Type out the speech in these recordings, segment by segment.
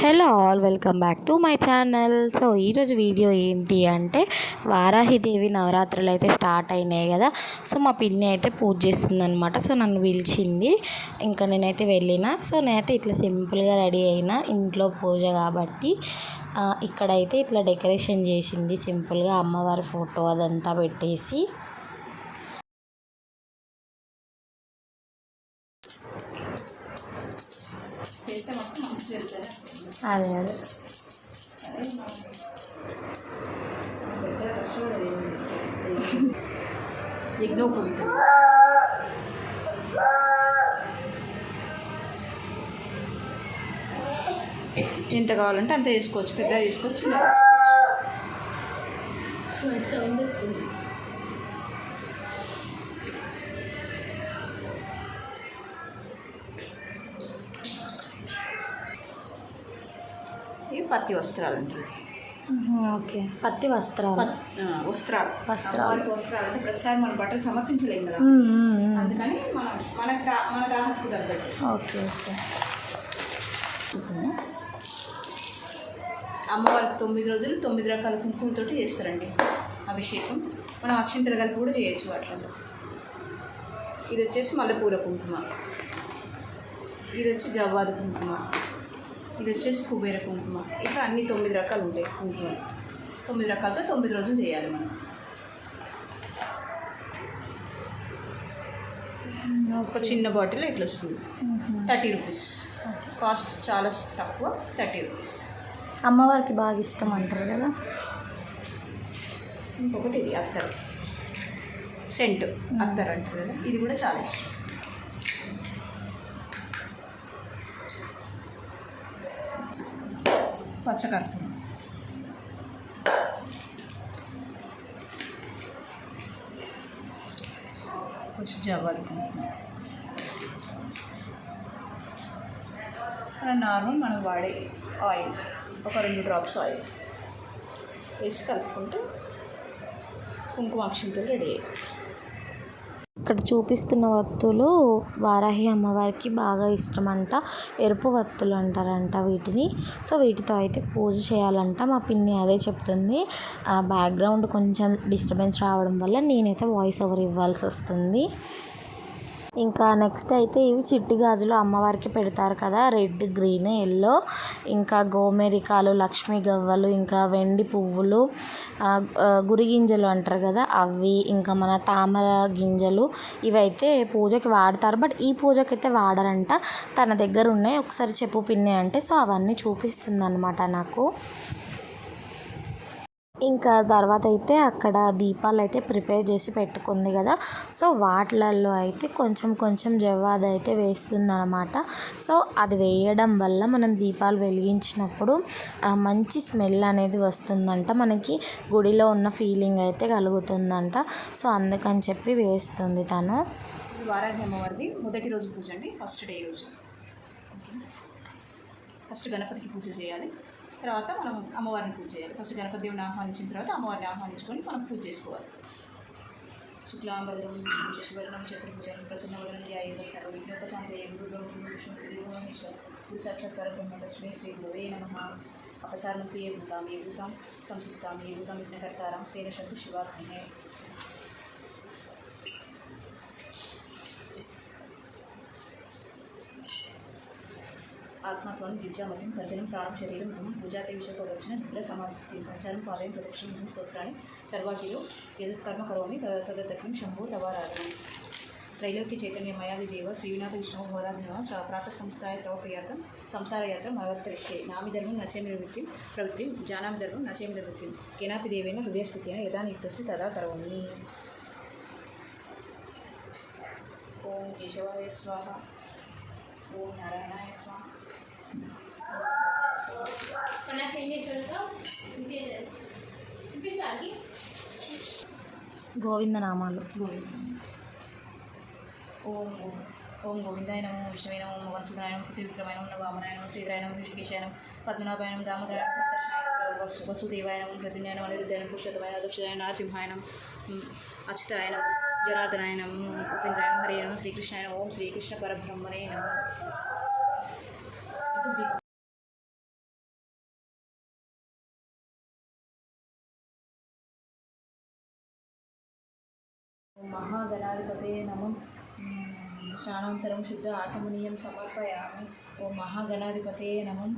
Hello all, welcome back to my channel. So ఈరోజు video ఏంటి అంటే వారాహిదేవి నవరాత్రులు అయితే స్టార్ట్ అయినాయి కదా. సో మా పిన్ని అయితే పూజ చేస్తుంది అనమాట. సో నన్ను పిలిచింది, ఇంకా నేనైతే వెళ్ళిన. సో నేనైతే ఇట్లా సింపుల్గా రెడీ అయినా, ఇంట్లో పూజ కాబట్టి. ఇక్కడైతే ఇట్లా డెకరేషన్ చేసింది సింపుల్గా, అమ్మవారి ఫోటో అదంతా పెట్టేసి. అదే అదే ఎంత కావాలంటే అంత వేసుకోవచ్చు, పెద్దగా తీసుకోవచ్చు. సౌండ్ వస్తుంది. ఇవి పత్తి వస్త్రాలు అంటారు. ఓకే, పత్తి వస్త్రాలు. వస్త్రాలు అంటే ప్రతిసారి మనం బట్టలు సమర్పించలేము కదా, అందుకని మన దాహకు తగ్గట్టు. Okay okay. అమ్మవారికి 9 రోజులు 9 రకాల కుంకుమతోటి చేస్తారండి అభిషేకం. మనం అక్షింతలు కలిపి కూడా చేయొచ్చు వాటిలో. ఇది వచ్చేసి మల్లెపూల కుంకుమ, ఇది వచ్చి జవ్వాది కుంకుమ, ఇది వచ్చేసి కుబేర కుంకుమ. ఇట్లా అన్ని 9 రకాలు ఉంటాయి కుంకుమ. 9 రకాలతో 9 రోజులు చేయాలి మనం. ఒక చిన్న బాటిల్ ఇట్లా వస్తుంది, 30 రూపీస్ కాస్ట్, చాలా తక్కువ, 30 రూపీస్. అమ్మవారికి బాగా ఇష్టం అంటారు కదా. ఇంకొకటి ఇది అత్తరు, సెంట్ అత్తరు అంటారు కదా, ఇది కూడా చాలా ఇష్టం. పచ్చకర్పూరం, కొంచెం జవ్వాది నార్మల్ మనం వాడే ఆయిల్, ఒక 2 డ్రాప్స్ ఆయిల్ వేసి కలుపుకుంటే కుంకుమ అక్షింతలు రెడీ అయ్యాయి. ఇక్కడ చూపిస్తున్న వత్తులు వారాహి అమ్మవారికి బాగా ఇష్టమంట. ఎరుపు వత్తులు అంటారంట వీటిని. సో వీటితో అయితే పూజ చేయాలంట. మా పిన్ని అదే చెప్తుంది. బ్యాక్గ్రౌండ్ కొంచెం డిస్టర్బెన్స్ రావడం వల్ల నేనైతే వాయిస్ ఓవర్ ఇవ్వాల్సి వస్తుంది. ఇంకా నెక్స్ట్ అయితే ఇవి చిట్టి గాజులు అమ్మవారికి పెడతారు కదా, రెడ్, గ్రీన్, ఎల్లో. ఇంకా గోమేరికాలు, లక్ష్మీ గవ్వలు, ఇంకా వెండి పువ్వులు, గురి గింజలు అంటారు కదా అవి, ఇంకా మన తామర గింజలు, ఇవైతే పూజకి వాడతారు. బట్ ఈ పూజకైతే వాడరంట. తన దగ్గర ఉన్నాయి, ఒకసారి చెప్పు పిన్ని అంటే. సో అవన్నీ చూపిస్తుంది అనమాట నాకు. ఇంకా తర్వాత అయితే అక్కడ దీపాలు అయితే ప్రిపేర్ చేసి పెట్టుకుంది కదా. సో వాటిలలో అయితే కొంచెం కొంచెం జవ్వాది అయితే వేస్తుంది అనమాట. సో అది వేయడం వల్ల మనం దీపాలు వెలిగించినప్పుడు మంచి స్మెల్ అనేది వస్తుందంట, మనకి గుడిలో ఉన్న ఫీలింగ్ అయితే కలుగుతుందంట. సో అందుకని చెప్పి వేస్తుంది తను. వారాహి అమ్మవారిది మొదటి రోజు పూజ అండి, ఫస్ట్ డే రోజు. ఫస్ట్ గణపతికి పూజ చేయాలి, తర్వాత మనం అమ్మవారిని పూజ చేయాలి. ఫస్ట్ గణపతి దేవుని ఆహ్వానించిన తర్వాత అమ్మవారిని ఆహ్వానించుకొని మనం పూజ చేసుకోవాలి. శుక్లాంబరం శశివర్ణం చతుర్భుజం ప్రసన్నవదనం ధ్యాయేత సర్వ విఘ్నోపశాంతయే గురుబ్రహ్మేశ్వర గురు సాక్షాత్ పరబ్రహ్మ తస్మై శ్రీ గురవే నమః. అపసారణం ప్రియ భూతాం ఏ భూతాం సంసిస్తాం ఏ భూతం విఘ్నకర్తారం తేన శత్రు శివాగ్నే. ఆత్మత్వం గిరిజామతిం పరిజనం ప్రాణం శరీరం భూమం పూజాతే విషయపదక్షిణ నిద్ర సమాధిస్థితి సంచారం పాదయం ప్రదక్షిణ స్తోత్రాన్ని సర్వాకిలో యదత్ కర్మ కరోమి తదతగ్నిం శంభో తవారాధనం. త్రైలోక్య చైతన్య మయాది దేవ శ్రీనాథ విష్ణు హోదాజ్ఞవ ప్రాతః సంస్థాయ త్రవ ప్రియార్థం సంసారయాత్ర మరవర్తరిష్యే. నామి ధర్మం నచేమి నివృత్తిం ప్రవృత్తిం జానామి ధర్మం నచేమి నివృత్తిం కేనాపి దేవేన హృదయస్థితేన యదా నియుక్తస్మి తదా కరోమి. ఓం కేశవాయ స్వాహ, ఓం నారాయణాయ స్వాహ. గోవిందనామాలు. ఓం ఓం గోవిందాయ నమో, విష్ణువే నమో, వంశుదాయ నమో, త్రివిక్రమాయ నమో, వామనాయ నమో, శ్రీధరాయ నమో, ఋషికేశాయ నమో, పద్మనాభాయ నమో, దామోదరాయ నమో, సంకర్షణాయ వసుదేవాయ నమో, ప్రద్యుమ్నాయ నమో, అనిరుద్ధాయ నమో, పురుషోత్తమాయ అదక్షదాయ నరసింహాయ నమో, అచ్యుతాయ నమో, జనార్దనాయ నమో, ఉపేంద్రాయ నమో, హరే నమో, శ్రీకృష్ణాయ నమో, ఓం శ్రీకృష్ణ పరబ్రహ్మణే నమో. महागणाधिपतये नमः। स्नानान्तरं शुद्ध आचमनीयं समर्पयामि। ओम महागणाधिपतये नमः।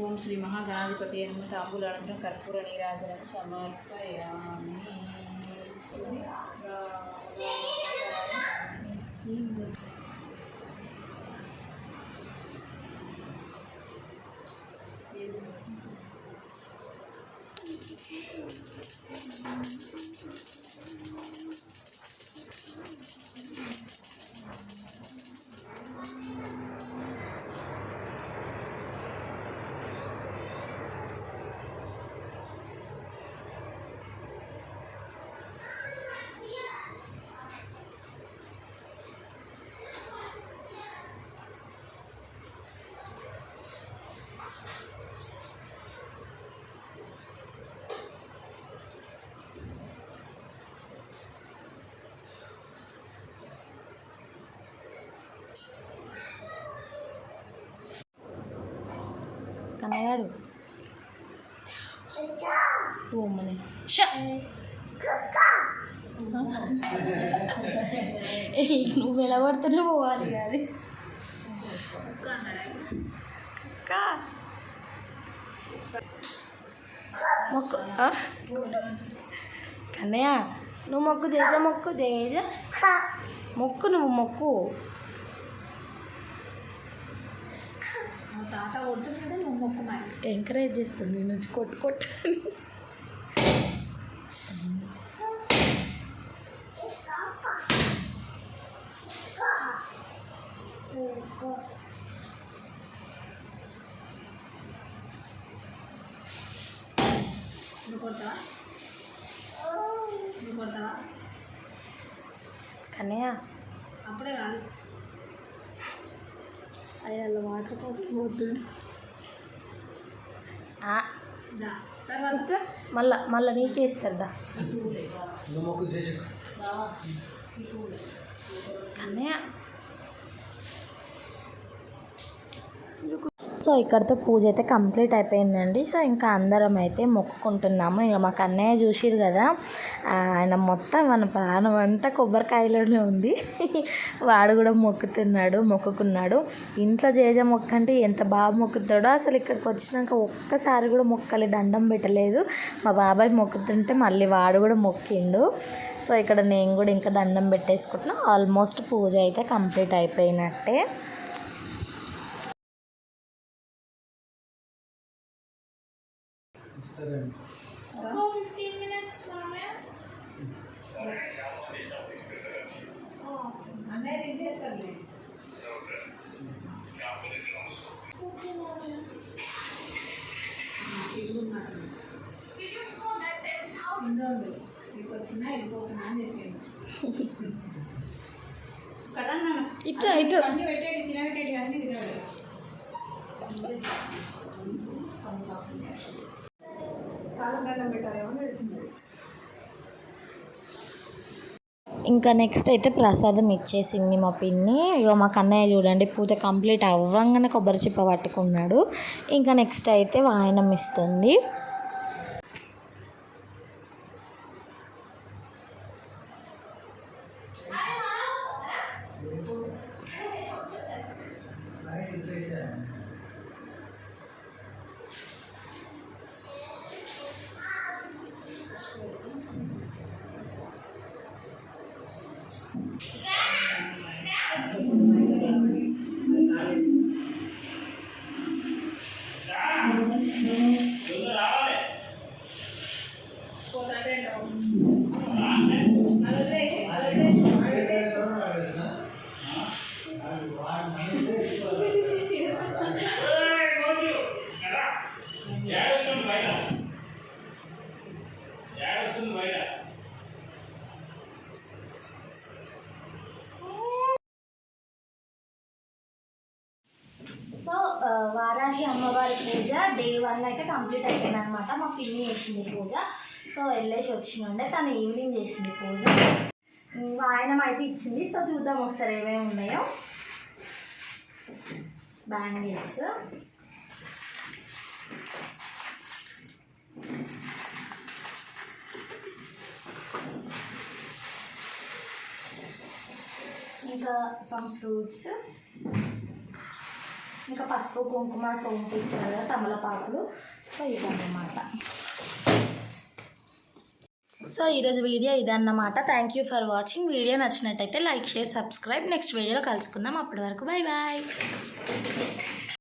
ఓం శ్రీ మహాగణాధిపతి నమః. తాంబూలానంతరం కర్పూర నీరాజనం సమర్పయామి. కన్నయ్యాడు ఓమ్మని నువ్వు ఎలా పడుతున్నా పోవాలి కాదు మొక్కు కన్నయ్య నువ్వు మొక్కు జేజ మొక్కు జేజ మొక్కు నువ్వు మొక్కు తాత కొడుతుంది నువ్వు మొక్కు మరి. ఎంకరేజ్ చేస్తుంది నేను నుంచి కొట్టు కొట్టు నువ్వు కొడతావా? నువ్వు కొడతావా? కన్నయ్య అప్పుడే కాదు. అది అలా వాటర్ కోసం పోతుంది తర్వాత మళ్ళా మళ్ళీ నీకే ఇస్తారు దా కన్నయ్య. సో ఇక్కడితో పూజ అయితే కంప్లీట్ అయిపోయిందండి. సో ఇంకా అందరం అయితే మొక్కుకుంటున్నాము. ఇక మా కన్నయ్య చూసిరు కదా, ఆయన మొత్తం మన ప్రాణం అంతా కొబ్బరికాయలోనే ఉంది. వాడు కూడా మొక్కుకున్నాడు. ఇంట్లో జేజ మొక్క అంటే ఎంత బాగా మొక్కుతాడో అసలు ఇక్కడికి వచ్చినాక ఒక్కసారి కూడా మొక్కలే, దండం పెట్టలేదు. మా బాబాయ్ మొక్కుతుంటే మళ్ళీ వాడు కూడా మొక్కిండు. సో ఇక్కడ నేను కూడా ఇంకా దండం పెట్టేసుకుంటున్నా. ఆల్మోస్ట్ పూజ అయితే కంప్లీట్ అయిపోయినట్టే. అన్నయ్య తించేస్తాను. మీకు వచ్చినా వెళ్ళిపోతున్నా అని చెప్పాను. ఇట్లా అన్ని పెట్టేటి తినబెట్టేటి అన్నీ తినబెట్టాడు. కాలం పెట్టారేమో పెడుతుంది. ఇంకా నెక్స్ట్ అయితే ప్రసాదం ఇచ్చేసింది మా పిన్ని. ఇక మా కన్నయ్య చూడండి పూజ కంప్లీట్ అవ్వంగానే కొబ్బరి చిప్ప పట్టుకున్నాడు. ఇంకా నెక్స్ట్ అయితే వాయనం ఇస్తుంది. సో వారాహి అమ్మవారి పూజ డే 1 అయితే కంప్లీట్ అయిపోయింది అనమాట. మా పిన్ని చేసింది పూజ. సో వెళ్ళేసి వచ్చినుండే తను ఈవినింగ్ చేసింది పూజ. వాయనం అయితే ఇచ్చింది. సో చూద్దాం ఒకసారి ఏమేమి ఉన్నాయో. బ్యాంగిల్స్, ఇంకా సమ్ ఫ్రూట్స్, ఇంకా పసుపు కుంకుమ సోంపు ఇస్తారు కదా తమలపాకులు. సో ఇదన్నమాట. సో ఈరోజు వీడియో ఇదన్నమాట. Thank you for watching. Video నచ్చినట్టయితే లైక్, షేర్, సబ్స్క్రైబ్. నెక్స్ట్ వీడియోలో కలుసుకుందాం. అప్పటి వరకు బాయ్ బాయ్.